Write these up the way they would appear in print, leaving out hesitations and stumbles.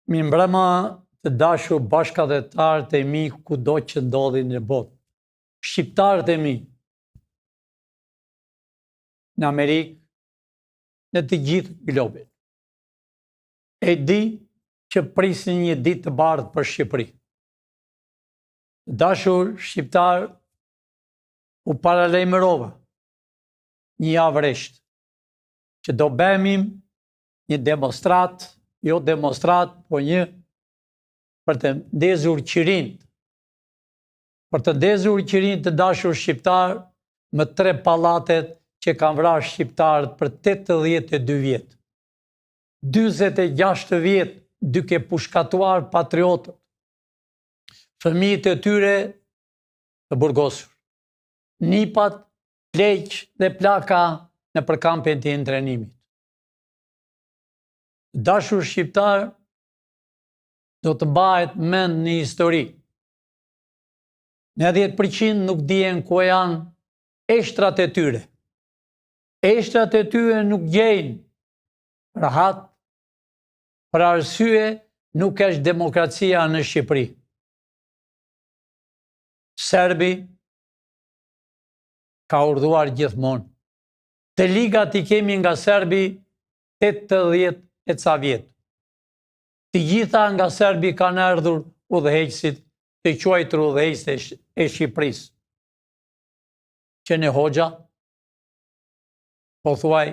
Mi mbrëma të dashur bashkëdhetarët e mi kudo që ndodhin në botë. Shqiptarët e mi, në Amerikë, në të gjithë globin. E di që prisni një ditë të bardhë për Shqipëri. Dashur shqiptar, u paralajmërova një javë rresht që do bëhemi një demonstrat, jo demonstrat, po një për të ndezur qirin. Për të ndezur qirin të dashur shqiptar më 3 pallatet që kanë vrarë shqiptarët për 82 vjetë. 46 vjetë duke pushkatuar patriotët, fëmijët e tyre të burgosur, nipat, pleq dhe plaka në përkampen të intrenimit. Dashur shqiptar, do të mbahet mend në histori. 90% nuk dihen ku janë eshtrat e tyre. Eshtrat e tyre nuk gjejnë rahat, për arsye nuk është demokracia në Shqipëri. Serbi ka urdhëruar gjithmonë. Të ligat I kemi nga serbi 80 e ca vjetë. Të gjitha nga serbi kanë ardhur udhëheqësit të quajtur udhëheqës e Shqipërisë. Që ne Hoxha, po thuaj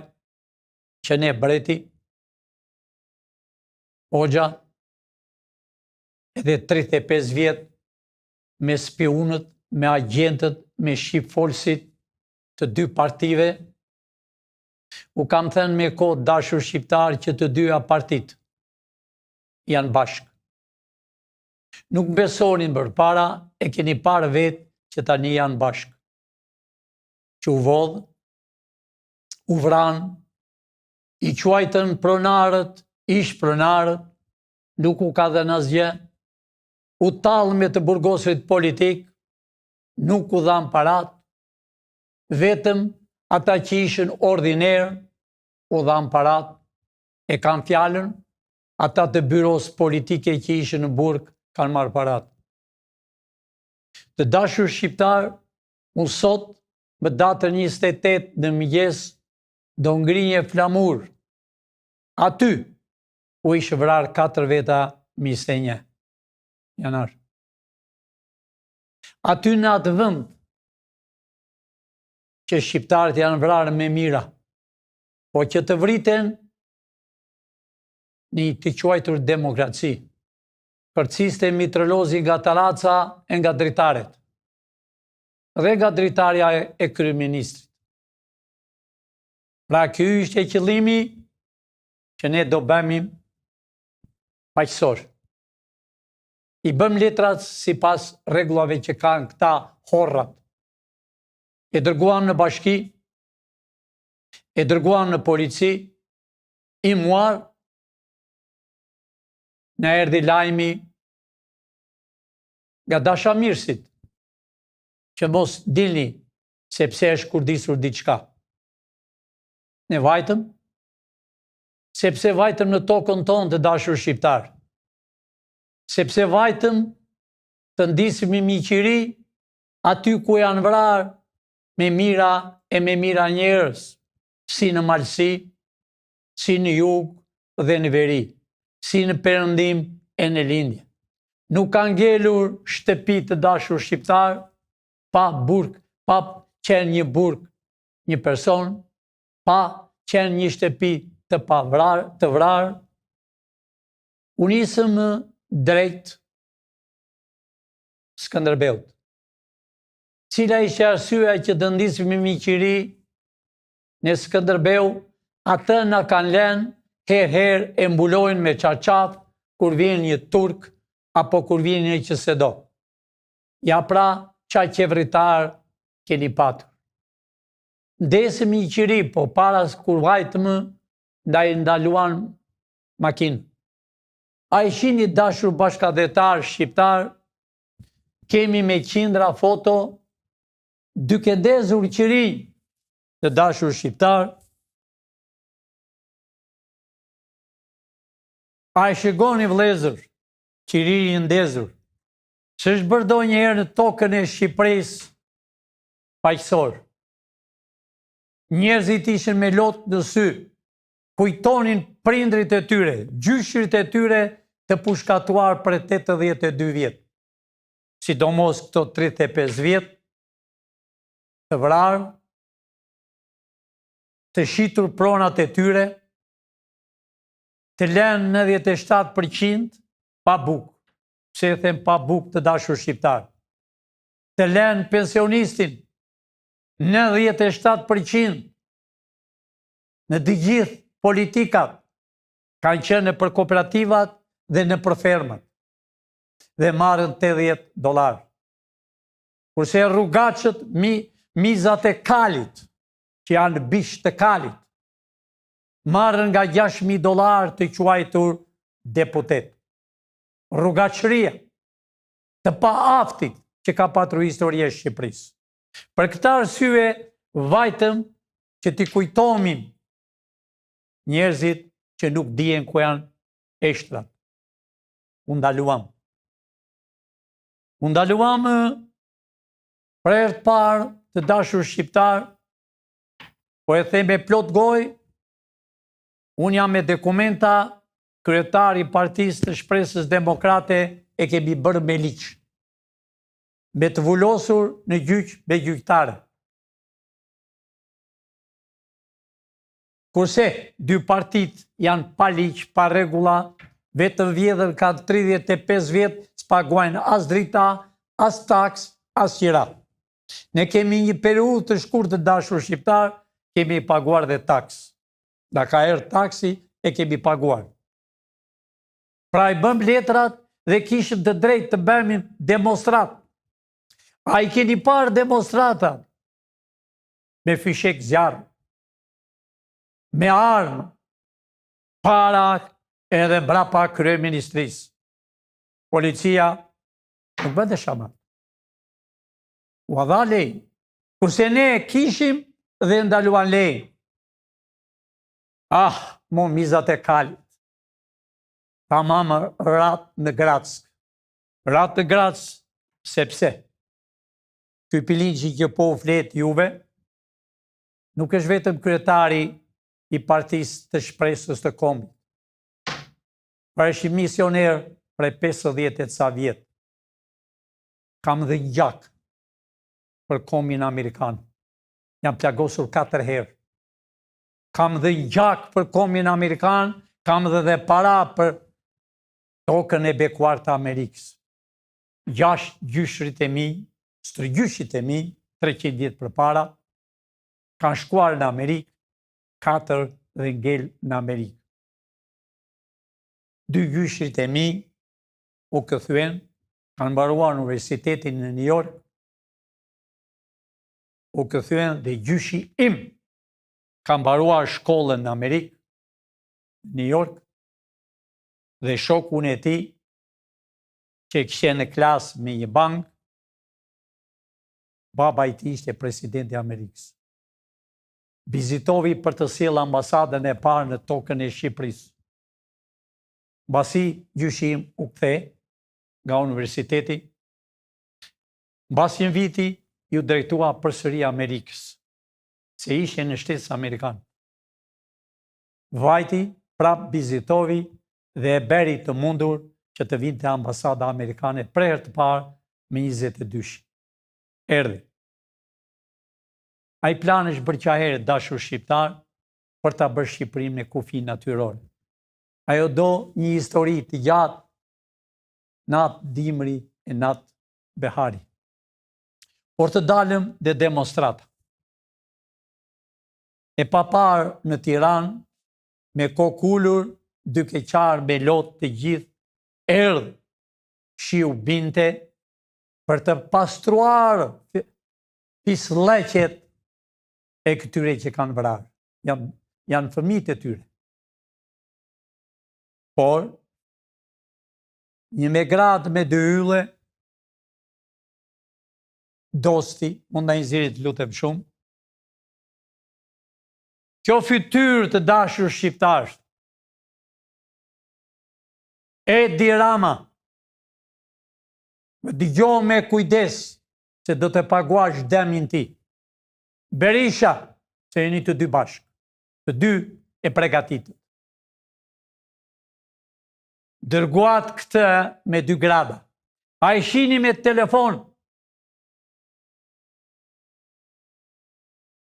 që ne Breti, Hoxha, edhe 35 vjetë me spionët, me agentët, me shqipfolësit të 2 partive, u kam thënë me kohë dashur shqiptar që të 2 partitë janë bashkë. Nuk besonin përpara, e keni parë vetë që tani janë bashkë. Që u vodhë, u vranë, I quajtën pronarët, ish pronarët, nuk u ka dhënë asgjë, u tallën me të burgosurit politik, nuk u dhanë parat, vetëm ata që ishin ordiner, u dhanë parat, e kanë fjalën, ata të byros politike që ishin në burg, kanë marrë parat. Të dashur shqiptar, unë sot, më datën 28 në mëngjes, do ngri një flamur. Aty, u ishë vrarë 4 veta 21 janar. Aty në atë vend, që shqiptarët janë vrarë me mira, po që të vriten një të quajtur demokraci, kërciste mitrolozi nga Taraca e nga dritaret, dhe nga dritarja e kryeministrit. Pra ky ishte qëllimi që ne do bëhemi paqësor. I bëm letrat sipas rregullave që kanë këta horrat. E dërguan në bashki, e dërguan në polici, I muar, në erdhi lajmi nga dashamirësit, që mos dilni, sepse është kurdisur diçka. Ne vajtëm, sepse vajtëm në tokën tonë të dashur shqiptar. Sepse vajtëm të ndisim I miqëri aty ku janë vrarë me mira e me mira njerëz, si në Malsi, si në jug dhe në veri, si në perëndim e në lindje. Nuk kanë ngelur shtëpi të dashur shqiptar, pa burg, pa qenë një burg, një person, pa qenë një shtëpi të vrarë, u nisëm drejt Skënderbeut. Cila ishte arsyeja që të ndisim me miqëri në Skënderbeu, atë na kanë lënë herë e mbulojnë me çarçaf kur vjen një turk apo kur vjen një që se do. Ja pra, qa qevritar keni patur. Ndesëm miqëri, po para kur vajtëm, ndaj ndaluan makinë. A ishin I dashur bashkëdhetar shqiptar, kemi me qindra foto, duke ndezur qirin të dashur shqiptar, A e shikoni vëllezër, qiriri i ndezur, që është bërë ndonjëherë në tokën e Shqipërisë paqësor. Njerëzit ishin me lot në sy, kujtonin prindrit e tyre, gjyshrit e tyre të pushkatuar për 82 vjet. Sidomos këto 35 vjet të vrarë, të shitur pronat e tyre, të lënë 97% pa bukë, pse e them pa bukë të dashur shqiptar. Të lënë pensionistin 97% në të gjithë politikat kanë qenë në për kooperativat dhe në për fermat dhe marrën $80. Kurse rrugacët, mizat e kalit, që janë bish të kalit, marrën nga $6.000 të quajtur deputet. Rrugaqëria të pa aftit që ka patru historie Shqipërisë. Për këta arsye vajtëm që t'i kujtomin njerëzit që nuk dihen ku janë eshtrat. Unë ndaluam për herë të parë të dashur shqiptar, po e them me plot gojë, unë jam me dokumenta, kryetari i Partisë të Shpresës Demokrate e kemi bërë me ligj, me të vullosur në gjyq me gjyqtare. Kurse dy partit janë pa ligj, pa rregulla, vetëm vjedhën ka 35 vjet, s'paguajnë as drita, as taks, as qira. Ne kemi një periudhë të shkurtër të dashur shqiptar, kemi paguar dhe taks. Da ka erë taksi e kemi paguar. Pra i bëm letrat dhe kishëm të drejtë të bëjmë demonstrat. A i keni parë demonstrata me fishek zjarë, me armë, para edhe mbrapa kryeministrisë. Policia nuk bënte shaman. U dha lej. Kurse ne kishim dhe ndaluan lej. Mo mizat e kalit. Ta mamë ratë në Grack. Ratë në Grack, sepse ky pilin që kjo po flet juve, nuk është vetëm kryetari i Partisë të Shpresës të Kombit. Për është i misioner prej 50 e ca vjet. Kam dhe gjak për Kombin Amerikan. Jam plagosur 4 herë. Kam dhe gjak për Kombin Amerikan, kam dhe para për tokën e bekuar të Amerikës. 6 gjyshrit e mi, stërgjyshit e mi, 300 vjet përpara, kanë shkuar në Amerikë, 4 dhe ngel në Amerikë. 2 gjyshrit e mi u këthyen, kanë mbaruar në Universitetin në New York, u këthyen dhe gjyshi im ka mbaruar shkollën në Amerikë, New York, dhe shokun e tij që kishte në klasë me një bank, baba i tij ishte presidenti i Amerikës. Vizitovi për të sjellë ambasadën e parë në tokën e Shqipërisë. Mbasi gjyshi im u kthe nga universiteti, mbasi një viti ju drejtua përsëri Amerikës, se ishe në shtesë amerikanë. Vajti, prap vizitovi dhe e beri të mundur që të vinte ambasada amerikane për herë të parë me 22. Erdhi. Ai plan është bërë qaherë dashur shqiptar për ta bërë Shqipërinë në kufi natyrore. Ajo do një histori të gjatë, natë dimri e natë behari. Por të dalëm dhe demonstrata. E pa parë në Tiranë, me kokë ulur, duke qarë me lotë të gjithë, erdhë shiu binte për të pastruar pisleqet e këtyre që kanë vrarë. Janë fëmijët e tyre. Por, një me gradë me 2 ylle, dosti, mund da inzirit lutem shumë, kjo fytyrë të dashur shqiptarë, Edi Rama, më dëgjoj me kujdes se do të paguash dëmin ti. Berisha, se jeni të dy bashkë, të dy e përgatitur. Dërguat këtë me 2 grada. A i shini me telefon.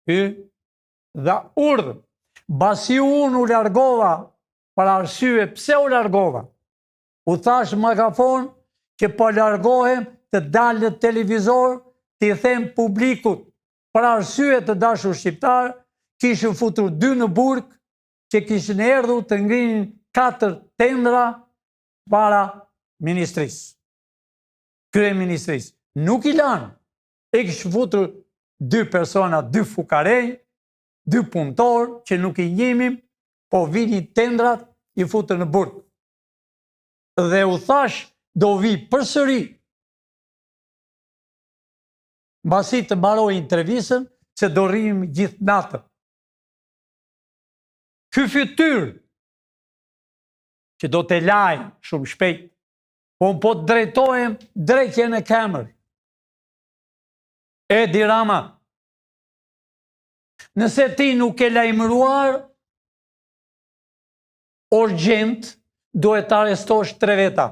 Dhe urdhë, basi unë u largova, për arsye pse u largova. U thash megafon që po largohem të dalë në televizor, të i them publikut, për arsye të dashur shqiptar, kishën futur 2 në burg, që kishën erdhur të ngrinin 4 tendra para ministrisë. Kryeministrisë. Nuk i lanë. E kishën futur 2 persona, 2 fukarej, 2 punëtor, që nuk i njimim, po vini tendrat, i futër në burg. Dhe u thash, do vi përsëri. Mbasi të mbaroj intervistën, se do rrim gjithë natën. Ky fytyrë, që do të lajmë shumë shpejt, po të drejtohem drejtje në kemër. Edi Rama, nëse ti nuk e lajmëruar, urgjent, duhet të arrestosh 3 veta.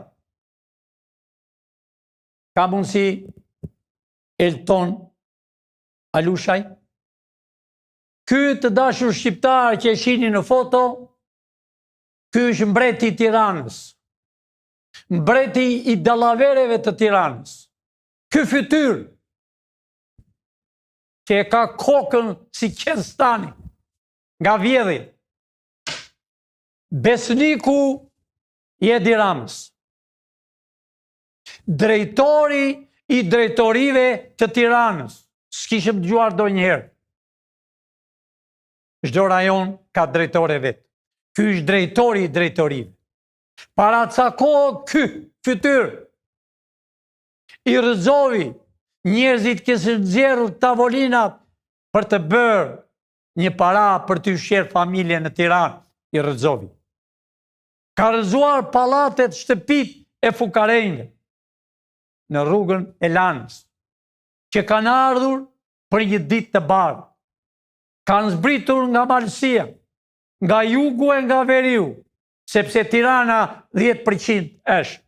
Ka mundësi Elton Alushaj? Ky të dashur shqiptar që e shihni në foto, ky është mbreti i Tiranës. Mbreti i dallavereve të Tiranës. Ky fytyrë që e ka kokën si qenstani nga vjedhja. Besniku i Edi Ramës. Drejtori i drejtorive të Tiranës. S'kishëm dëgjuar ndonjëherë. Çdo rajon ka drejtore vetë. Ky është drejtori i drejtorive. Para ca kohë ky fytyrë i rrëzovi njerëzit që s'e nxjerrur tavolinat për të bërë një para për të ushqyer familjen në Tiranë, i rrëzovi. Ka rrëzuar pallatet, shtëpit e fukarejve në rrugën e Lanës, që kanë ardhur për një ditë të bardhë. Kanë zbritur nga malësia, nga jugu e nga veriu, sepse Tirana 10% është.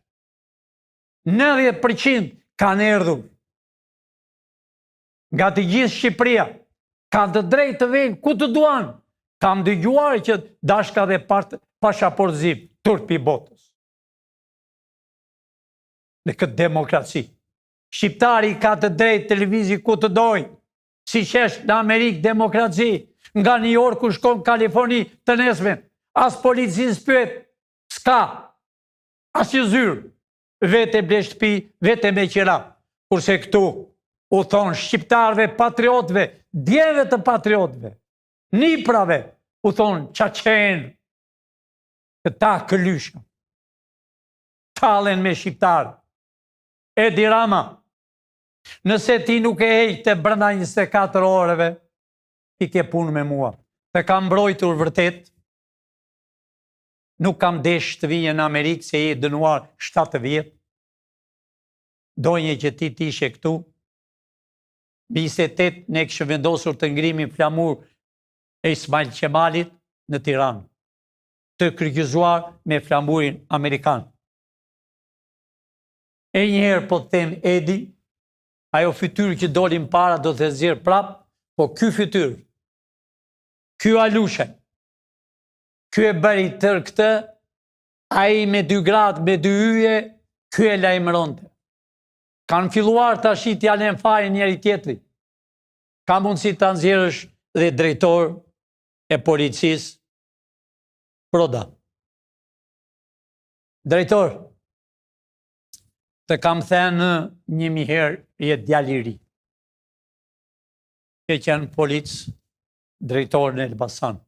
90% kanë erdhur. Nga të gjithë Shqipëria, kanë të drejtë të vejnë ku të duan. Kam dëgjuar që dashka dhe pasaport zip, turpi botës. Në këtë demokraci. Shqiptari ka të drejtë televizi ku të dojnë, si që është në Amerikë demokraci, nga New York ku shkon Kaliforni të nesmen, as policisë pyet, s'ka, as që zyrë, vete ble shtëpi, vete me qira, kurse këtu, u thonë shqiptarve, patriotve, djeve të patriotve, niprave, u thonë qaqenë, këta këllyshka, talen me shqiptarë. Edi Rama, nëse ti nuk e hejtë brenda 24 oreve, ti ke punë me mua. Të kam mbrojtur vërtet, nuk kam desh të vijë në Amerikë, se je dënuar 7 vjetë, dojnje që ti t'ishe këtu, 28 ne kështë vendosur të ngrimi flamur e Ismail Qemalit në Tiranë, të kryqëzuar me flamurin Amerikan. E njëherë po të them Edi, ajo fytyrë që dolim para do të zirë prap, po ky fytyrë, ky Alushe, ky e bëri tërë këtë, a i me 2 gradë, me 2 yje, ky e lajmëronte. Kanë filluar të ashit t'jalen fare njëri tjetri. Ka mundësi të nxjerrësh dhe drejtor e policisë Proda. Drejtor, të kam thënë 1000 herë jetë djali i ri. Ke qenë policë drejtor në Elbasan.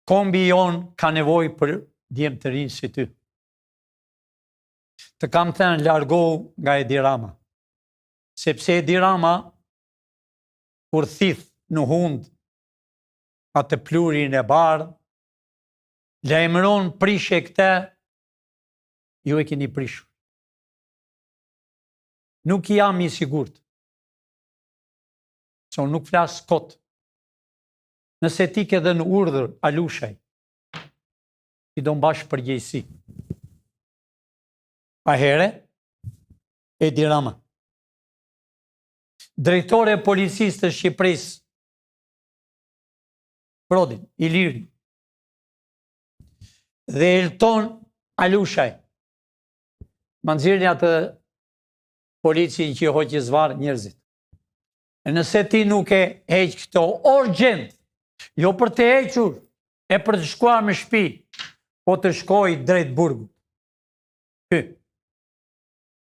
Kombi jon ka nevojë për djemë të rinë si ty. Të kam thënë largohu nga Edi Rama. Sepse Edi Rama, kur thith në hund atë plurin e bardhë, lajmëron prishe këte ju e keni prishur. Nuk jam i sigurt, se unë nuk flas kot. Nëse ti ke dhe në urdhër Alushaj, ti do mbash përgjegjësi. Pa here, Edi Rama, drejtore e policisë të Shqipërisë, Prodin, Iliri, dhe Elton Alushaj, ma nxirrni atë policin që i hoqi zvarr njerëzit. E nëse ti nuk e heq këto urgjent, jo për të hequr, e për të shkuar me shtëpi, po të shkoj drejt burgut.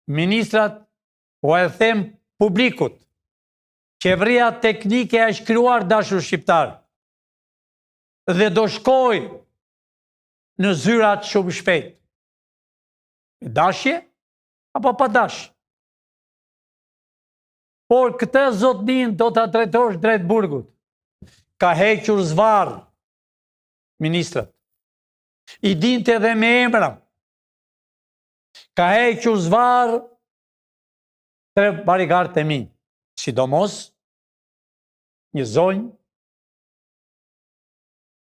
Ministrat, po e them publikut, qeveria teknike e shkruar dashur shqiptar, dhe do shkoj në zyrat shumë shpejt. Dashje, apo pa dashje? Por këtë zotnin do të drejtosh drejt burgut. Ka hequr zvarr ministrat. I dinte edhe me emra. Ka hequr zvarr 3 barigarët e mi. Sidomos, një zonjë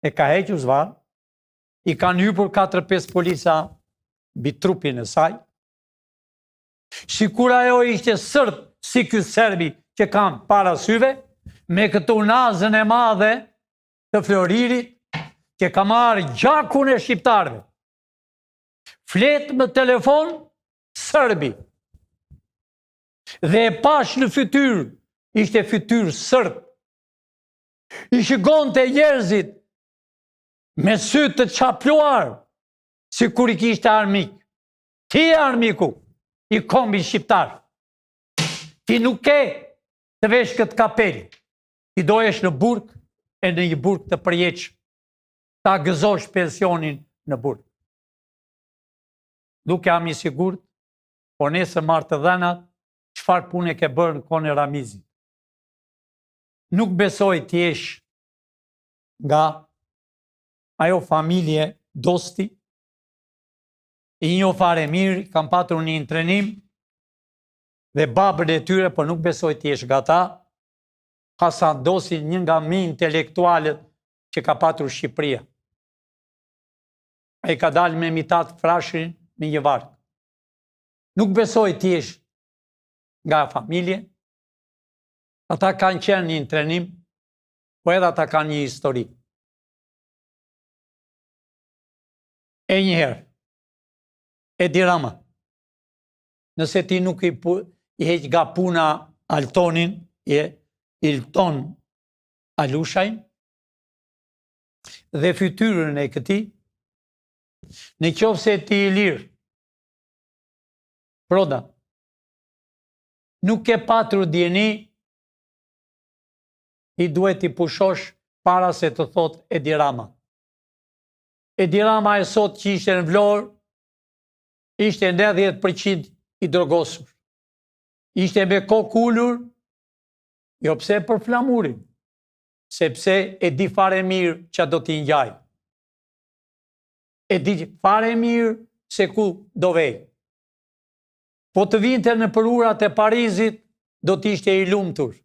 e ka hequr zvarr, i kanë hyrë 4-5 polica mbi trupin e saj. Sikur ajo ishte sërt si ky serbi që kam para syve, me këtu nazën e madhe të Floririt, që ka marrë gjakun e shqiptarëve. Flet me telefon sërbi. Dhe e pash në fytyrë, ishte fytyrë sërb. I shikonte njerëzit me sy të çapluar, si kur i kishte armik. Ti e armiku i kombi shqiptar. Ti nuk ke të vesh këtë kapel. Ti dojesh në burg e në një burg të përjeqë. Ta gëzosh pensionin në burg. Nuk jam i sigurt, po nesër marrë të dhenat, çfarë pune ke bërë në kohën e Ramizit. Nuk besoj ti jesh nga ajo familje dosti, i një fare mirë, kam patur një trenim dhe babën e tyre, por nuk besoj ti jesh nga ta. Hasan Dosi, një nga më intelektualët që ka patur Shqipëria. Ai ka dalë me mitat frashrin me një varg. Nuk besoj ti jesh nga familje. Ata kanë qenë një trenim, po edhe ata kanë një histori. E njëherë, Edi Rama, nëse ti nuk i heq nga puna Altonin, Elton Alushaj, dhe fytyrën e këtij, në qoftë se ti i lirë, Proda, nuk ke patur dieni, i duhet i pushosh para se të thot Edi Rama. Edi Rama e sot që ishte në Vlorë, ishte 90% i drogosur. Ishte me kokë ulur, jo pse për flamurin, sepse e di fare mirë që do t'i ngjaj. E di fare mirë se ku do vej. Po të vinte në përurat e Parizit, do t'ishte i lumtur.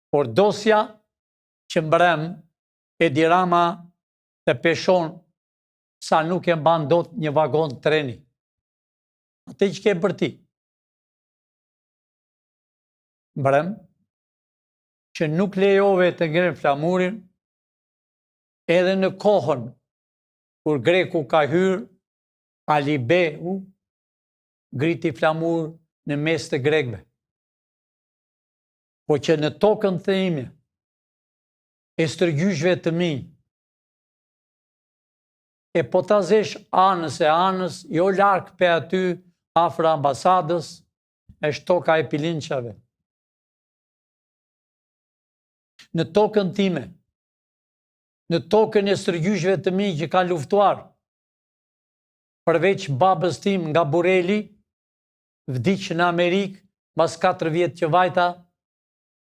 Por dosja që mbrem, Edi Rama të peshon sa nuk e mban dot një vagon treni. Atë që ke bërë ti. Mbrem, që nuk lejove të ngren flamurin, edhe në kohën kur Greku ka hyrë, Alibeu griti flamur në mes të grekëve. Po që në tokën të ime, e stërgjyshve të mi, e po ta zesh anës e anës, jo larkë pe aty, afër ambasadës, e shtoka e pilinqave. Në tokën time, në tokën e stërgjyshve të mi që ka luftuar, përveç babës tim nga Bureli, vdiq në Amerikë, mas 4 vjetë që vajta,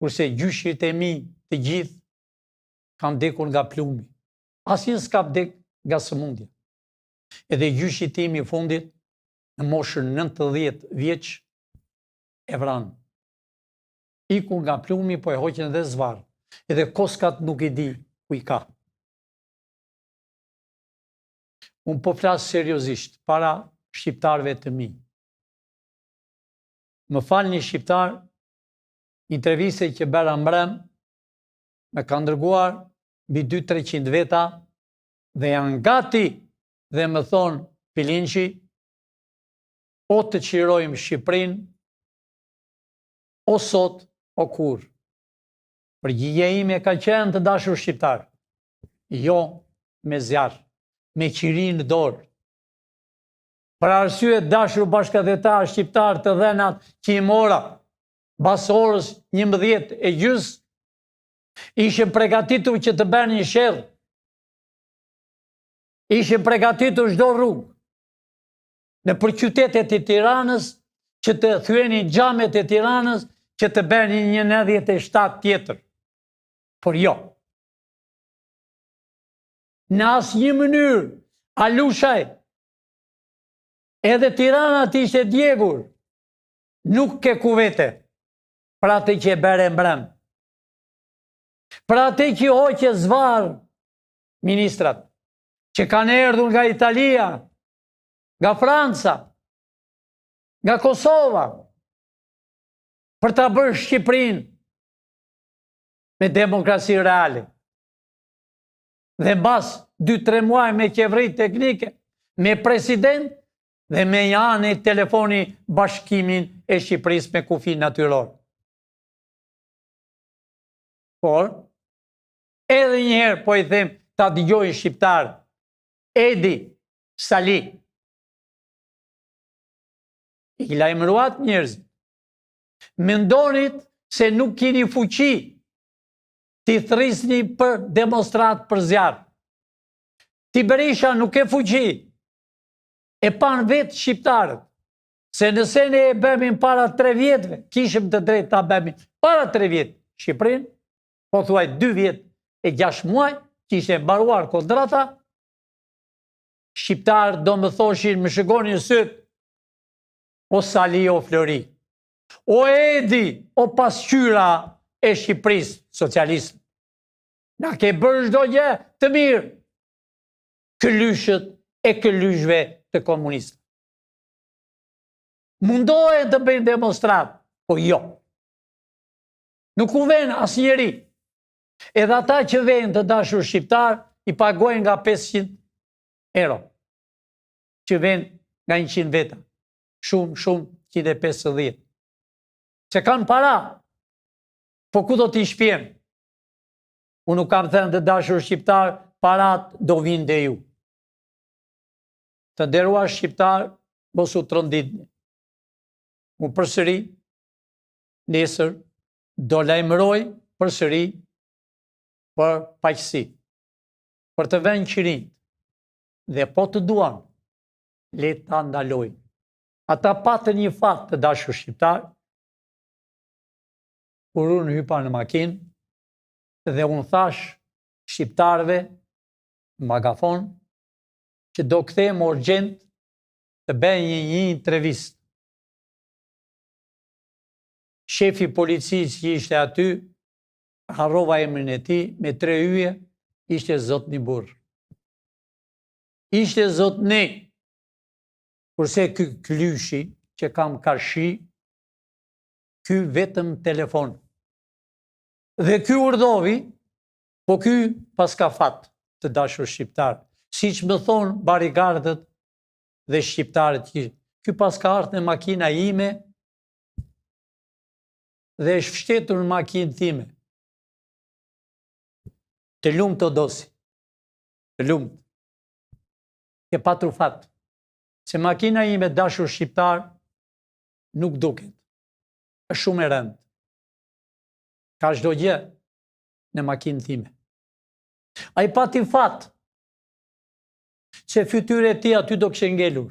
kurse gjyshit e mi të gjithë, kanë vdekur nga plumi. Asnjë s'ka vdek nga sëmundja. edhe gjyshi tim i fundit në moshën 90 vjeç e vranë. Iku nga plumi, po e hoqën edhe zvarë, edhe koskat nuk i di ku i ka. Unë po flasë seriozisht para shqiptarëve të mi. Më falë një shqiptar, interviste që bëra mbrëm, me ka ndërguar mbi 200-300 veta dhe janë gati dhe më thonë Pilinçi, o të qirojmë Shqipërinë, o sot, o kur. Përgjigja ime ka qenë të dashur shqiptar, jo me zjarr, me qiri në dorë. Për arsye dashur bashkëdhetar shqiptar të dhenat që i mora, bas orës 11:30, ishe pregatitur që të bërë një shellë, ishe pregatitur çdo rrugë, në për qytetet e Tiranës, që të thyeni xhamet e Tiranës, që të bërë një 97 tjetër. Por jo. Në asnjë mënyrë, Alushaj, edhe Tirana të ishte djegur, nuk ke kuvete për atë që e bere mbrëm. Për atë që hoqe zvarë ministrat, që kanë erdhur nga Italia, nga Franca, nga Kosova, për ta bërë Shqipërinë me demokraci reale. Dhe mbas 2-3 muaj me qeveri teknike, me president dhe me janë e telefoni bashkimin e Shqipërisë me kufi natyror. Por, edhe njëherë po i them ta dëgjojnë shqiptar, Edi Sali, i lajmëruat njerëz, mendonit se nuk keni fuqi ti thrisni për demonstrat për zjarr. Ti Berisha nuk e fuqi, e pan vetë shqiptarët, se nëse ne e bëmin para 3 vjetëve, kishim të drejtë ta bëmin para 3 vjetë Shqipërinë, po thuaj 2 vjetë e 6 muaj, që ishte mbaruar kontrata, shqiptarët do më thoshin, më shikonin syt, o Sali o Flori, o Edi, o pasqyra e Shqipërisë socialistë. Na ke bërë çdo gjë të mirë, këlyshët e këlyshve të komunistët. Mundohen të bëjnë demonstrat, po jo. Nuk u ven asnjëri. Edhe ata që vejnë të dashur shqiptar, i pagojnë nga 500 euro. Që vejnë nga 100 veta. Shumë, 150. Se kanë para, po ku do t'i shpjenë? Unë nuk kam thënë të dashur shqiptar, parat do vinë dhe ju. Të nderuar shqiptar, mos u tronditni. Unë përsëri, nesër, do lajmëroj përsëri për paqësi, për të vënë qirin, dhe po të duan, le ta ndalojnë. Ata patën një fat të dashur shqiptar, kur unë hypa në makinë, dhe unë thash shqiptarve në magafon, që do kthehem urgjent të bëj një intervistë. Shefi policisë që ishte aty, harrova emrin e tij, me 3 yje, ishte Zotni Burr. Ishte Zotni, kurse ky Klyshi, që kam karshi, ky vetëm telefon. Dhe ky urdhovi, po ky pas ka fat të dashur shqiptar. Siç më thon barikardët dhe shqiptarët, ky pas ka ardhur në makina ime dhe është fshtetur në makinë time. Të lumt të dosi. Të lumt. Ke patur fat. Se makina ime dashur shqiptar nuk duket. Është shumë e rëndë. Ka çdo gjë në makinë time. Ai pati fat se fytyra e tij aty do kishte ngelur.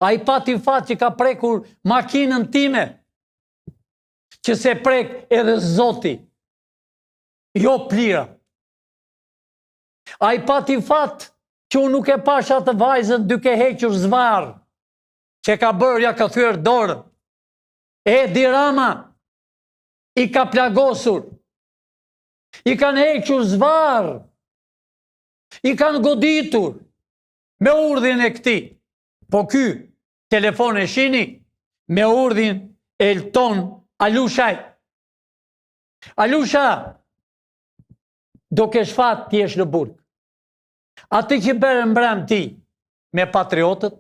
Ai pati fat që ka prekur makinën time, që se prek edhe Zoti, jo plira. Ai pati fat që unë nuk e pasha të vajzën duke hequr zvarë, që ka bërë ja ka thyer dorë. Edi Rama i ka plagosur, i kanë hequr zvarë, i kanë goditur me urdhin e këtij. Po ky telefon e shini me urdhin Elton Alushaj. Alusha, do kesh fat ti jesh në burg. Ati që bere mbrëm ti me patriotët,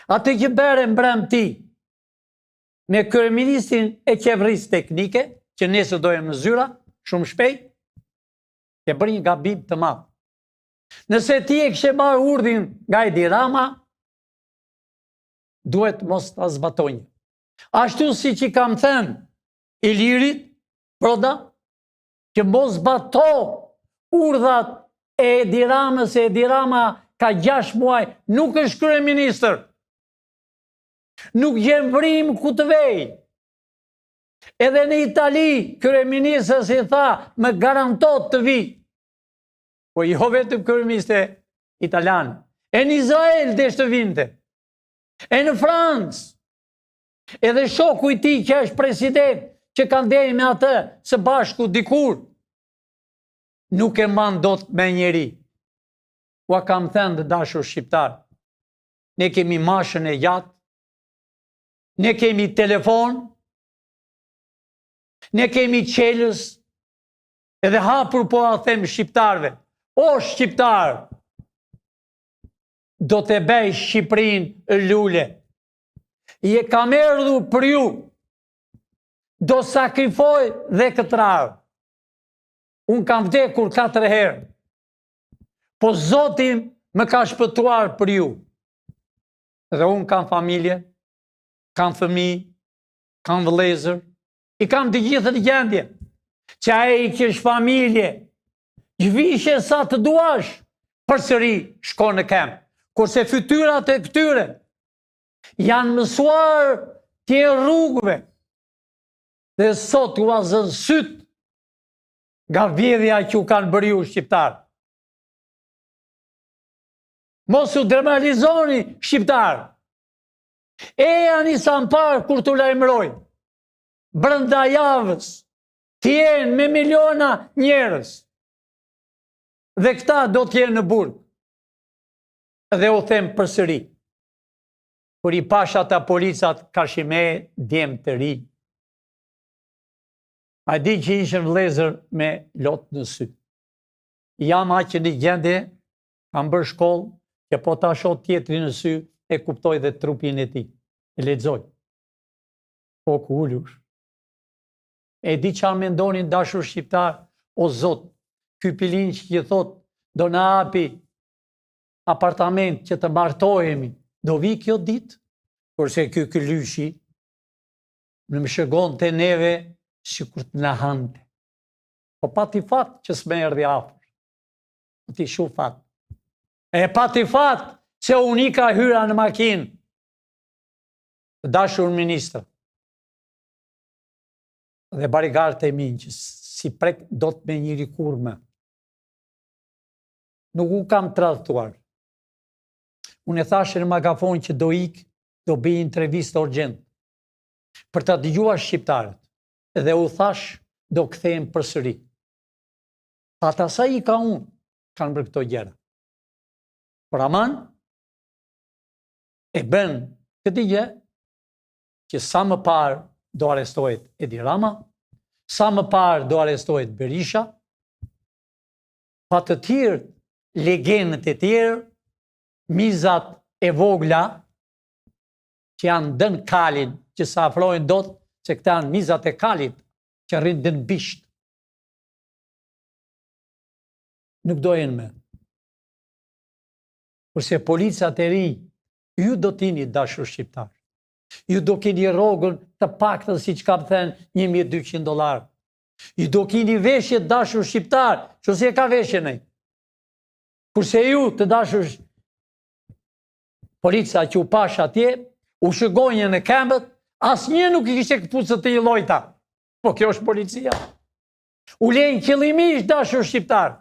ati që bere mbrëm ti me kryeministrin e qeverisë teknike, që nesër do jenë në zyra, shumë shpejt, ke bërë një gabim të madh. Nëse ti e kishe marrë urdhin nga Edi Rama, duhet mos ta zbatojnë. Ashtu si që kam thënë Ilirit, Proda, që mos zbato urdhat e Edi Ramës, se Edi Rama ka 6 muaj, nuk është kryeministër. Nuk gjen vrim ku të vej. Edhe në Itali, kryeministër si tha, më garantot të vi. Po jo vetëm kryeministër italian. E në Izrael desh të vinte. E në Francë. Edhe shoku i tij që është president, që kanë dhënë me atë së bashku dikur, nuk e man dot me njeri. Ua kam thënë të dashur shqiptar, ne kemi mashën e jatë, ne kemi telefon, ne kemi qelës, edhe hapur po a them shqiptarve, o shqiptar, do të bëj Shqipërinë lule. Je kam erdhur për ju, do sakrifoj dhe këtë radhë. Unë kam vdekur 4 herë, po Zotin më ka shpëtuar për ju. Dhe unë kam familje, kam fëmijë, kam vëllezër, i kam të gjithë të gjendje, që ai i kish familje, gjvishe sa të duash, përsëri shko në kem. Kurse fytyrat e këtyre janë mësuar të rrugëve, dhe sot u azën syt nga vjedhja që u kanë bërë ju shqiptar. Mos u demoralizoni shqiptar. Janë i sampar kur t'u lajmëroj. Brenda javës t'jenë me miliona njerëz. Dhe këta do t'jenë në burg. Dhe u them përsëri. Kur i pasha ata policat Kashime, djem të ri. A di që ishën vëllezër me lot në sy. Jam aq në gjendje, kam bërë shkollë, që po ta shoh tjetrin në sy, e kuptoj dhe trupin e tij. E lexoj. Po ku ulur. E di çfarë mendonin dashur shqiptar, o Zot, ky pilin që thot do na hapi apartament që të martohemi, do vi kjo ditë, kurse ky lyshi në më shëgon të neve si kur të në hante. Po pati fat që s'me erdhi afër. Po ti shu fat. E pati fat që unika hyra në makinë. Dashur ministra. Dhe barigarët e minë që si prek do të me njëri kurme. Nuk u kam tradhtuar. Unë e thashë në magafon që do ik, do bëj intervistë urgjent. Për ta dëgjuar shqiptarët. Dhe u thash, do kthehem përsëri. Ata sa i ka unë, kanë bërë këto gjëra. Por aman, e bën këtë gjë, që sa më parë do arrestohet Edi Rama, sa më parë do arrestohet Berisha, pa të tjerë legendët e tjerë, mizat e vogla, që janë dën kalin, që sa afrojnë dot, që këta janë mizat e kalit, që rrinë dën bisht. Nuk dojnë me. Përse policat e ri, ju do t'ini dashur shqiptar. Ju do keni rrogën të paktën si që kam thënë $1.200. Ju do keni veshje dashur shqiptar, që si e ka veshje nej. Kurse ju të dashur polica që u pash atje, u shëgonje në kembët, asnjë nuk i kishte këpucët të i lojta. Po kjo është policia. U lejnë qëllimisht dashur shqiptar.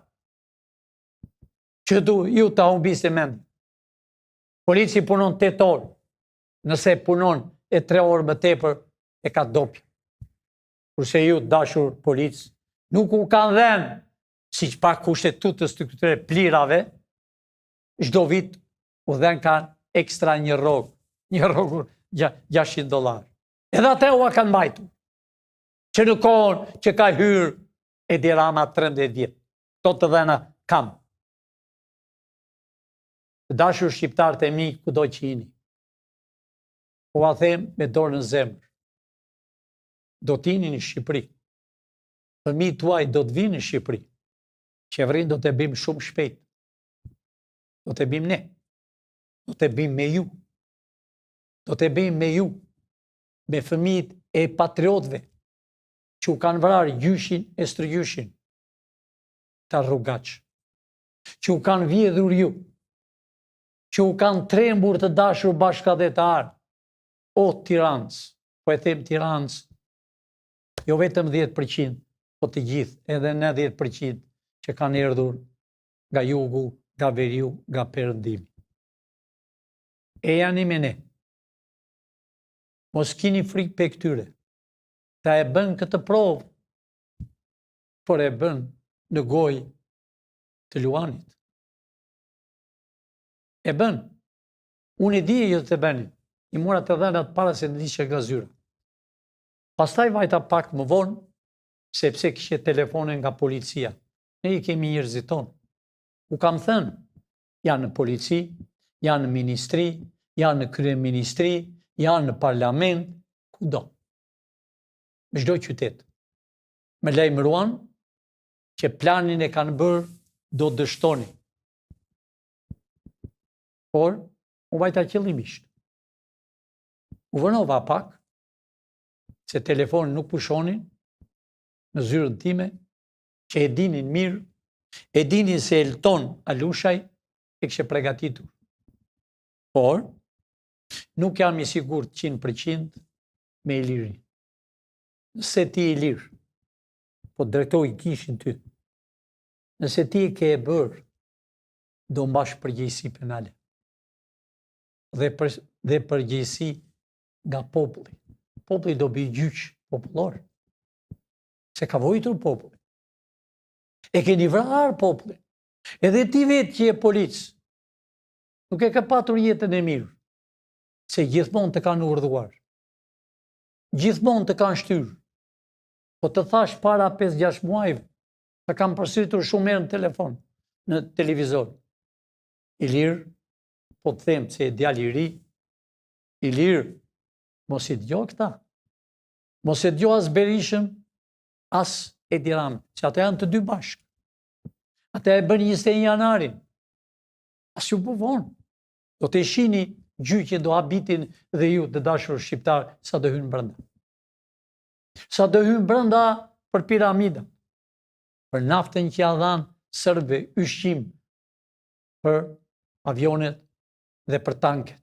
që ju të humbisni mend. Polici punon 8 orë. Nëse punon e 3 orë më tepër, e ka dopje. Kurse ju, dashur polic, nuk u kanë dhenë, si që pa kushtetutës të këtyre plirave, çdo vit u dhenë kanë ekstra një rrogë $600. Edhe atë u kanë mbajtur. Që në kohën që ka hyrë Edi Rama 13 vjetë. To të dhena kam. Dashur shqiptarët e mi, kudo që jini. Po a them me dorë në zemër. Do t'jini në Shqipëri. Fëmijët tuaj do të vinë në Shqipëri. Qeverinë do të bim shumë shpejt. Do të bim ne. Do të bim me ju. Do të bim me ju. Me fëmijët e patriotëve që u kanë vrarë gjyshin e strëgjyshin të rrugaq. Që u kanë vjedhur ju. Që u kanë trembur të dashur bashkëdhetar. O Tiranës, po e them Tiranës, jo vetëm 10%, po të gjithë, edhe 90% që kanë erdhur nga jugu, nga veriu, nga perëndimi. E janë me ne. Mos kini frikë pe këtyre. Ta e bën këtë provë, por e bën në gojë të Luanit. E bën. Unë e di ju të bëni. I mora të dhenat para se në dishe nga zyra. Pastaj vajta pak më vonë, sepse kishte telefone nga policia. Ne i kemi njerëzit tonë. U kam thënë, janë në polici, janë në ministri, janë në kryeministri, janë në parlament, kudo. Në çdo qytet. Me lajmëruan që planin e kanë bërë do dështoni. Por, u vajta qëllimisht. U vënova pak, se telefonin nuk pushonin, në zyrën time, që e dinin mirë, e dinin se Elton Alushaj e kështë pregatitur. Por, nuk jam i sigurt 100% me Ilirin. Nëse ti Ilir, po drejtoj kishin ty, nëse ti ke e bërë, do mbash përgjegjësi penale. Dhe përgjegjësi nga populli. Populli do bëj gjyq popullor. Se ka vojtur populli. E keni vrarë populli. Edhe ti vetë që je polic, nuk e ka patur jetën e mirë. Se gjithmonë të kanë urdhëruar. Gjithmonë të kanë shtyrë. Po të thash para 5-6 muajve, të kam përsëritur shumë herë në telefon, në televizor. Ilir, po të them se e djali i ri, Ilir, mos i dëgjo këta. Mos e dëgjo as Berishën, as Edi Ramën, që ata janë të dy bashkë. Ata e bën 21 janarin. As ju buvon. Do të shihni gjyqin do habitin dhe ju të dashur shqiptar sa do hynë brenda. Sa do hynë brenda për piramida. Për naftën që ja dhanë sërbëve ushqim për avionet dhe për tanket.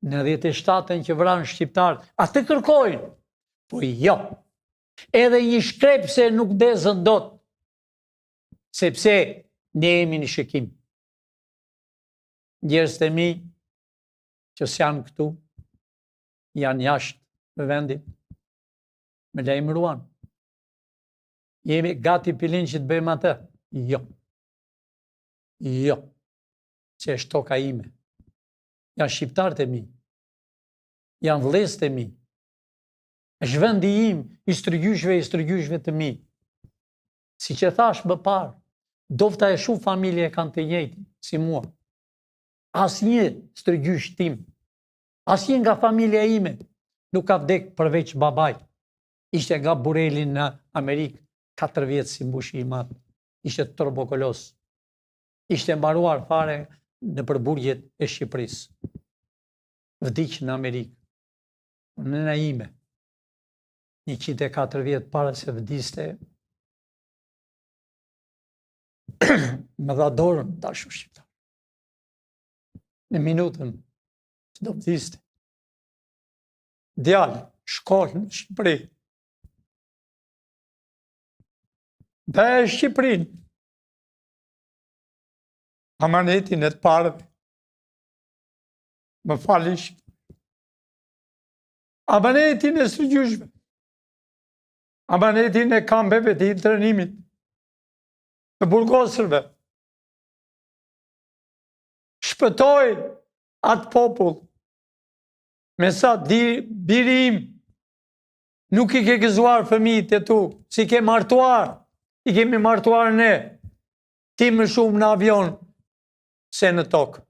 Në 17-ën që vranë shqiptarët, atë kërkojnë, po jo. Edhe një shkrepse nuk dezën dot, sepse ne jemi në shikim. Njerëz të mi që s'janë këtu, janë jashtë në vendin, me lajmëruan. Jemi gati pilin që të bëjmë atë? Jo. Jo. Që është toka ime. Janë shqiptarët e mi. Janë vëllezërit e mi. Është vendi im i strëgjyshve të mi. Si që thash më parë, dofta e shumë familje kanë të njëjtin, si mua. Asnjë strëgjysh tim, asnjë nga familja ime nuk ka vdek përveç babaj. Ishte nga Bureli në Amerikë, 4 vjetë si mbushi i madh. Ishte tuberkulos. Ishte mbaruar fare në përburgjet e Shqipërisë. Vdiq në Amerikë. Nëna ime, 104 vjetë para se vdiste, më dha dorën dashur shqiptar. Në minutën që do vdiste. Djalë, shkollë në Shqipëri. Dhe Shqipërinë amanetin e të parëve. Më falish. Amanetin e së gjyshve. Amanetin e kampeve të intrenimit. Të burgosërve. Shpëtoj atë popull. Me sa biri im nuk i ke gëzuar fëmijët e tu, si ke martuar, i kemi martuar ne, ti më shumë në avion se në tokë.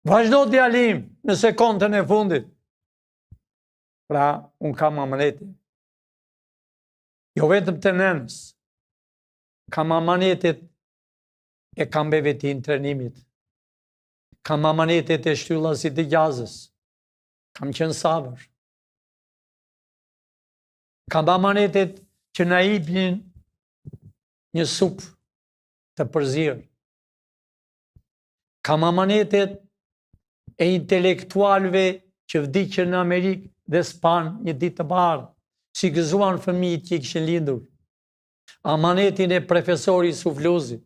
Vazhdo djalim në sekondën e fundit. Pra, unë kam amanetin. Jo vetëm të nënës, kam amanetit e kampeve të intrenimit, kam amanetit e shtyllasit të gjazës, kam qenë sabër, kam amanetit që na ipnin një supë të përzirë, kam amanetit e intelektualve që vdiqën në Amerikë dhe Spanë një ditë të bardhë, si gëzuan fëmijët që i kishin lindur, amanetin e profesori Sufluzit,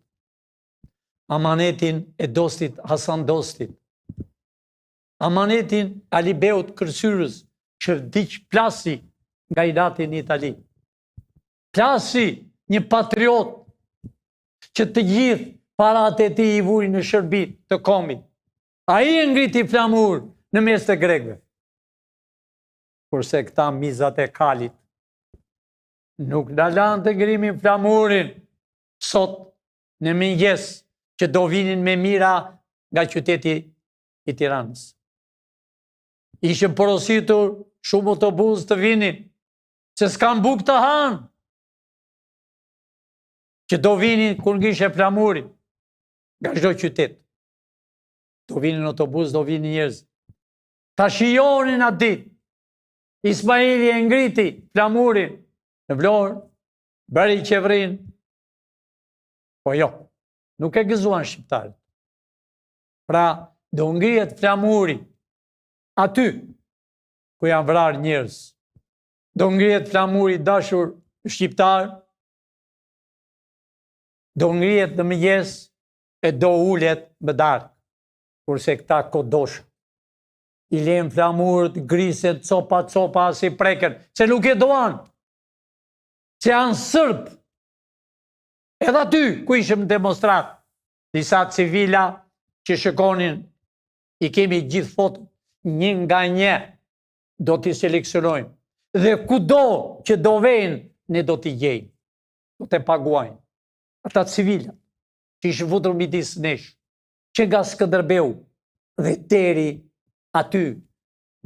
amanetin e Dostit Hasan Dostit, amanetin Alibeut Kërsyrës që vdiq plasi nga i dati në Itali. Plasi një patriot që të gjithë parat e ti i vujnë në shërbit të komit. A i ngriti flamur në mes të grekve. Kurse këta mizat e kalit nuk dalan të ngrimin flamurin sot në mëngjes që do vinin me mira nga qyteti i Tiranës. Ishën porositur shumë autobus të vinin, se s'kan buk të hanë, që do vinin kur ngishe flamuri nga çdo qytet. Do vinin autobus, do vinin njerëz. Ta shijonin atë ditë. Ismaili e ngriti flamurin në Vlorë, bëri qevrin. Po jo, nuk e gëzuan shqiptarët. Pra, do ngrihet flamuri aty ku janë vrarë njerëz. Do ngrihet flamuri dashur shqiptar. Do ngrihet në mëngjes e do ulet më darkë, kurse këta kodosh. I lejnë flamurët, griset, copa, si preken, se nuk e doan, se janë sërbë. Edhe aty, ku ishëm demonstrat, disa civila që shikonin, i kemi gjithë foto, një nga një, do t'i seleksionojmë. Dhe kudo që do vejnë, ne do t'i gjejnë, do t'i paguajnë. Ata civila, që ishë vutur midis nesh, që nga Skënderbeu dhe deri aty,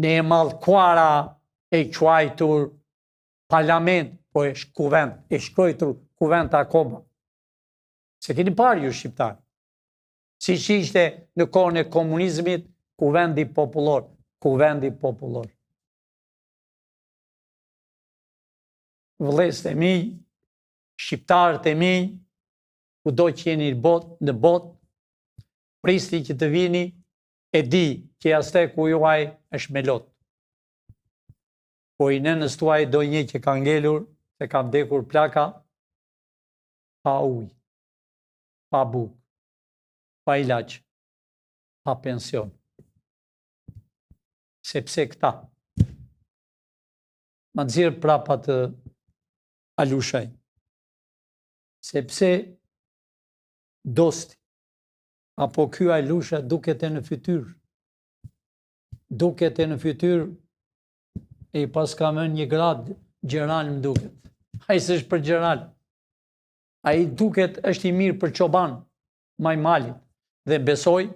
ne e mallkuara e quajtur parlament, po e kuvend, e shkrojtur kuvend akoma. Se keni parë ju shqiptar. Si që ishte në kohën e komunizmit, kuvendi popullor, kuvendi popullor. Vëllezërit e mi, shqiptarët e mi, kudo që jeni në botë, prisni që të vini, e di që asteku juaj është me lot. Po i nënës tuaj do një që ka ngelur, se ka vdekur plaka, pa ujë, pa bukë, pa ilaç, pa pension. Sepse këta ma nxirr prapa të Alushaj. Sepse Dosti apo ky Alusha duket e në fytyrë. Duket e në fytyrë e pas ka mën një grad gjeral më duket. A i s'është për gjeral. A i duket është i mirë për çoban, majmalit. Dhe besoj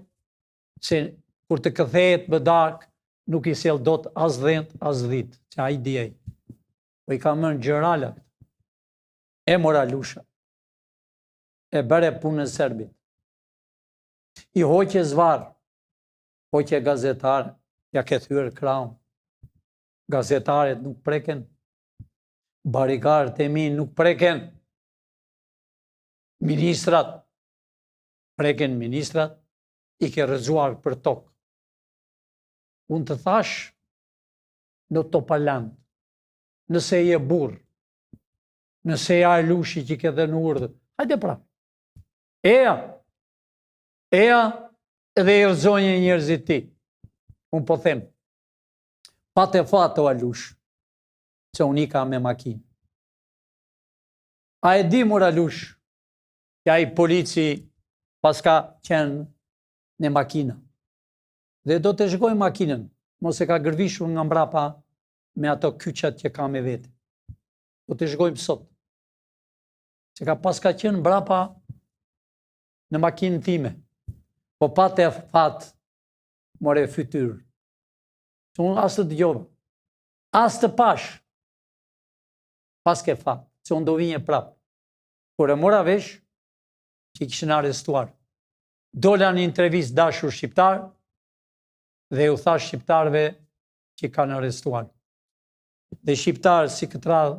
se kur të këthejet më dark, nuk i sjell dot as dhent, as dhit. Që a i dijej. Po i ka mën gjeralat. E mora Alusha. E bëre punën serbit. I hoqe zvarë, hoqe gazetarë, ja ke thyer kraun. Gazetaret nuk preken, barikarët e mi nuk preken, ministrat, preken ministrat, i ke rrëzuar për tokë. Unë të thash në Topaland, nëse je burr, nëse ja Alushi që ke dhe në urdhë, hajde pra, eja, Eja edhe i rëzonje njerëzit ti. Unë po them, pa të fatë o Alush, që unë i ka me makinë. A e di mur Alush, ja i polici pas ka qenë në makina. Dhe do të shkoj makinën, mos e ka gërvishur nga mbrapa me ato kyçat që ka me vete. Do të shkojmë sot. Se ka pas ka qenë mbrapa në makinën time. Po pa të fatë, more fytyrë. Që unë asë të dëgjova. Asë të pash. Pas ke fatë, që unë do vinje prapë. Kur e mora vesh, që i kishën arrestuar. Dola një intervist dashur shqiptar, dhe u thash shqiptarve që i kanë arrestuar. Dhe shqiptarë si këtë radhë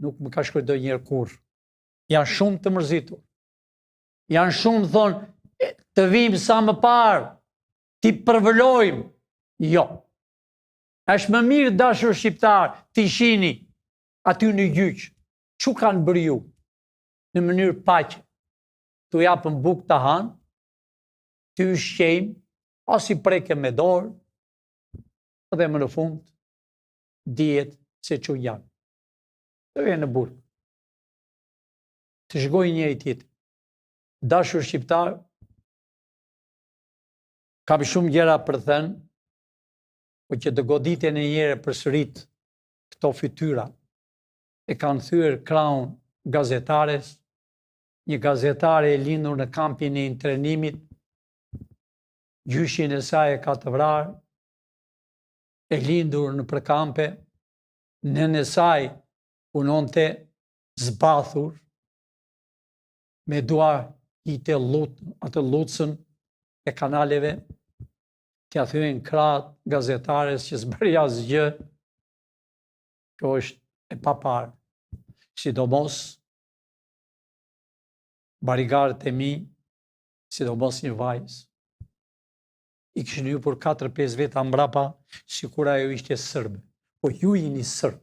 nuk më ka shkruar ndonjëherë kurrë. Janë shumë të mërzitur. Janë shumë thonë, të vim sa më parë, ti përvëllojmë. Jo. Është më mirë dashur shqiptar, ti shini aty në gjyq. Çu kanë bërë ju? Në mënyrë paqe. Tu japën bukë të hanë, ty ushqejmë, as i preke me dorë, dhe më në fund, dihet se që janë. Të vjen në burg. Të shgoj një i tjetë. Dashur shqiptar, kam shumë gjëra për thënë, po që të goditën e njëre për sërit këto fytyra, e kanë thyer krahun gazetares, një gazetare e lindur në kampin e intrenimit, gjyshin e saj e ka të vrarë, e lindur në përkampe, nënë e saj punonte zbathur, me duar i të atë lutësën e kanaleve, t'ja thyen krahët gazetares që s'bërja asgjë, kjo është e paparë. Sidomos, barigarët e mi, sidomos një vajzë, i këshin ju për 4-5 veta mbrapa, si kur ajo ishte sërbë. Po ju jeni sërbë.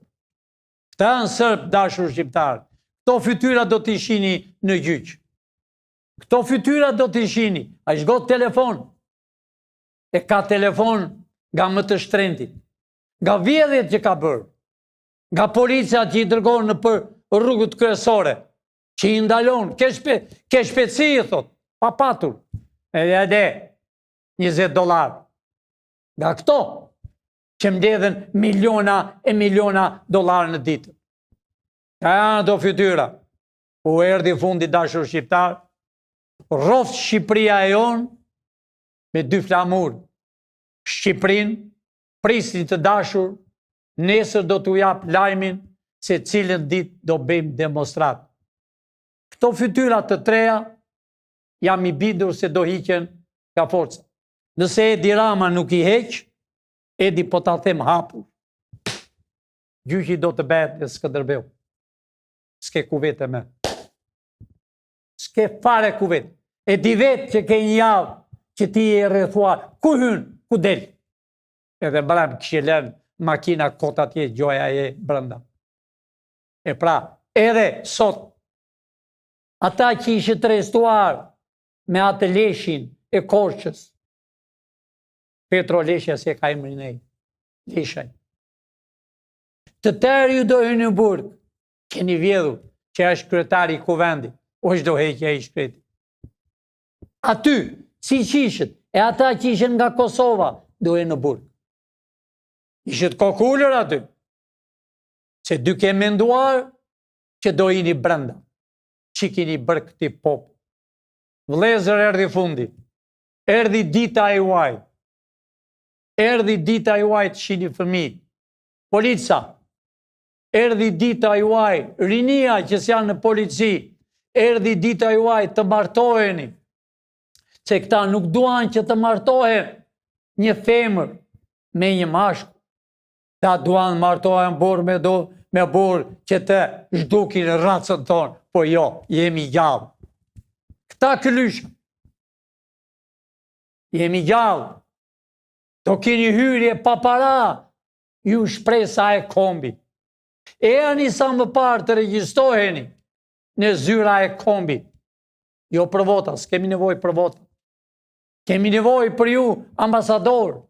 Këta janë sërbë, dashur shqiptarë. Këto fytyra do t'i shini në gjyq. Këto fytyra do t'i shini. A i shgot telefon. E ka telefon nga më të shtrentit. Nga vjedhjet që ka bërë. Nga policia që i dërgonë në për rrugët kryesore. Që i ndalon. Ke shpeci, thot. Pa patur. Edhe $20. Nga këto që mbledhen miliona e miliona dollar në ditë. Ka janë do fytyra. U erdhi fundi dashur shqiptar, rroft Shqipëria e jonë me 2 flamur. Shqipërinë, prisni të dashur, nesër do t'u jap lajmin se cilën ditë do bëjmë demonstrat. Këto fytyra të treja jam i bindur se do hiqen nga forca. Nëse Edi Rama nuk i heq, Edi po ta them hapur. Gjyqi do të bëhet në Skënderbeu. S'ke kuvete me. S'ke fare kuvete. E di vetë që ke një javë që ti e rrethuar. Ku hyn, ku del? Edhe bram kishë lënë makina kota atje gjoja e brenda. E pra, edhe sot, ata që ishë të arrestuar me atë leshin e Korçës, Petro Leshja se ka emrin e Leshaj. Të tërë ju do hynë në burg, keni vjedhur që është kryetari i kuvendit, është do heqja i shkreti. Aty, si qishët, e ata që ishën nga Kosova, do hynë në burg. Ishët kokullër aty, se dy ke menduar që do jini brenda, që kini bërë këti popë. Vlezër erdi fundi, erdi dita e uaj, erdi dita e uaj të shini fëmijë, polica, erdi dita e uaj, rinia që s'janë në polici, erdi dita e uaj të martoheni, se këta nuk duan që të martohen një femër me një mashkull, ta duan martohen burr me burr që të zhdukin racën tonë, po jo, jemi gjallë. Këta këlyshë, jemi gjallë, do keni hyrje pa para, ju shpresa e kombi. E ani sa më parë të regjistroheni në zyra e kombi. Jo për vota, s'kemi nevojë për vota. Kemi nevojë për ju, ambasador.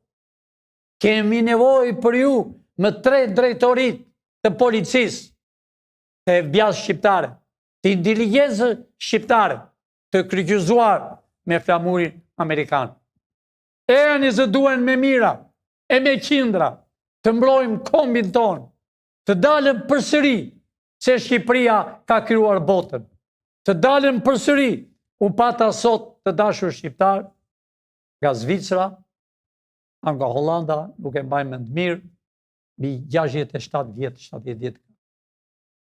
Kemi nevojë për ju me 3 drejtorit të policisë, të FBI-s shqiptare, të inteligjencës shqiptare, të kryqëzuar me flamurin amerikan. Erani se duen me mira, e me qindra, të mbrojmë kombin tonë, të dalëm përsëri se Shqipëria ka krijuar botën, të dalëm përsëri, u pata sot të dashur shqiptar, nga Zvicra, nga Hollanda, nuk e mbaj mend mirë, mbi 67 vjetë, 70 vjetë,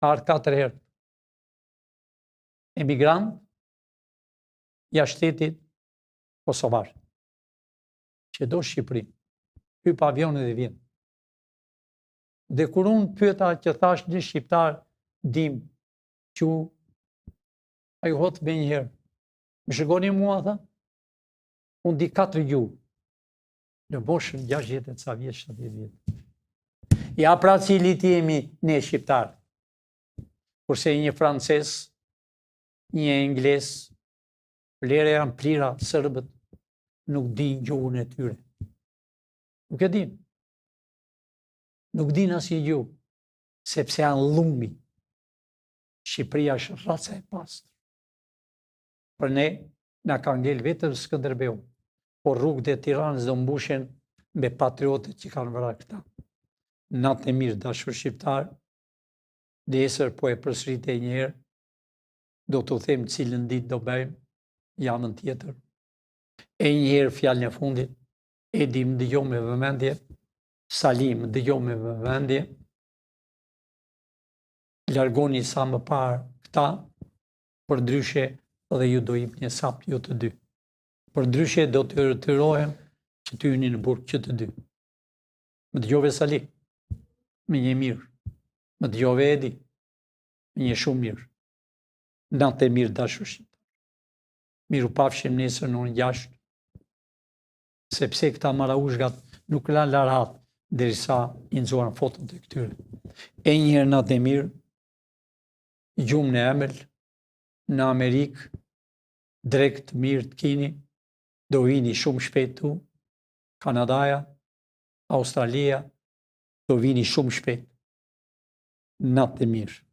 ka ardhur 4 herë. Emigrant, jashtë shtetit kosovar, që do Shqipëri, hyp avionin dhe vjen. Dhe kur unë pyeta që thash një shqiptar dim që a ju hotë me njëherë, më shikoni mua, tha, unë di 4 gjuhë, në moshën 60 ca vjetë, 70 vjetë. Ja pra cilit jemi ne shqiptar, kurse një frances, një ingles, vlere janë plira, sërbët, nuk din gjuhën e tyre. Nuk e din. Nuk din asnjë gjuhë, sepse janë llumi. Shqipëria është raca e pastër. Për ne, na ka ngel vetëm Skënderbeu, por rrugët e Tiranës do mbushen me patriotët që kanë vrarë këta. Natë e mirë, dashur shqiptar, nesër po e përsëritej një herë, do t'u them cilën ditë do bëjmë, janën tjetër. E një herë fjalën e fundit, Edi më dëgjoj me vëmendje, Salim më dëgjoj me vëmendje, largoni sa më parë këta, për ndryshe dhe ju do jep një sap ju të dy. Për ndryshe do të rëtyrohem që të hyni në burg që të dy. Më dëgjove Salim, me një mirë. Më dëgjove Edi, me një shumë mirë. Natë e mirë, dashur shqiptar. Miru pafshim nesër në orën 6, sepse këta maraushgat nuk lanë larat derisa i nxuan fotot e këtyre. E njëherë natë e mirë, gjumë në emël, në Amerikë, drekt mirë të kini, do vini shumë shpejt tu, Kanadaja, Australia, do vini shumë shpejt. Natë e mirë.